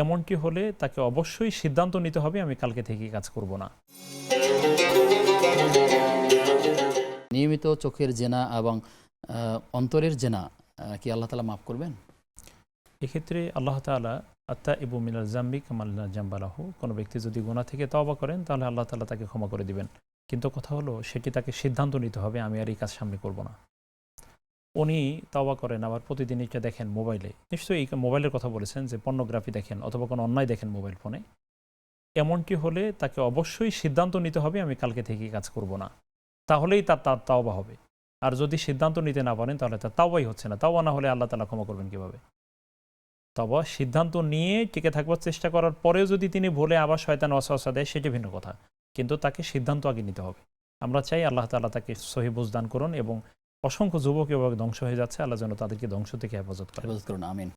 এমনটি হলে তাকে অবশ্যই সিদ্ধান্ত নিতে হবে আমি কালকে থেকে কাজ করব না। নিয়মিত চোখের জেনা এবং অন্তরের জেনা কি আল্লাহ তাআলা মাফ করবেন? এক্ষেত্রে আল্লাহ তাআলা আত্তাইবু মিনাল জামবি কামান লা জামবা লাহু, কোনো ব্যক্তি যদি গুনাহ থেকে তওবা করেন তাহলে আল্লাহ তাআলা তাকে ক্ষমা করে দিবেন। কিন্তু কথা হলো সেটি তাকে সিদ্ধান্ত নিতে হবে আমি আর এই কাজ সামনে করব না। উনি তওবা করেন আবার প্রতিদিন এটা দেখেন মোবাইলে, নিশ্চয়ই এই মোবাইলের কথা বলেছেন যে পর্নোগ্রাফি দেখেন অথবা কোনো অন্যায় দেখেন মোবাইল ফোনে, এমনটি হলে তাকে অবশ্যই সিদ্ধান্ত নিতে হবে আমি কালকে থেকে কাজ করব না। তাহলেই তার তাওবা হবে। আর যদি সিদ্ধান্ত নিতে না পারেন তাহলে তার তাওবাই হচ্ছে না। তাওবা না হলে আল্লাহ তাআলা ক্ষমা করবেন কিভাবে? তবে সিদ্ধান্ত নিয়ে টিকে থাকবার চেষ্টা করার পরেও যদি তিনি ভুলে আবার শয়তান ওয়াসওয়াসা দেয় সেটি ভিন্ন কথা, কিন্তু তাকে সিদ্ধান্ত আগে নিতে হবে। আমরা চাই আল্লাহ তাআলা তাকে সহি বুঝ দান করুন এবং অসংখ্য যুবক এভাবে ধ্বংস হয়ে যাচ্ছে, আল্লাহ যেন তাদেরকে ধ্বংস থেকে হেফাজত করেন। হেফাজত করুন, আমিন।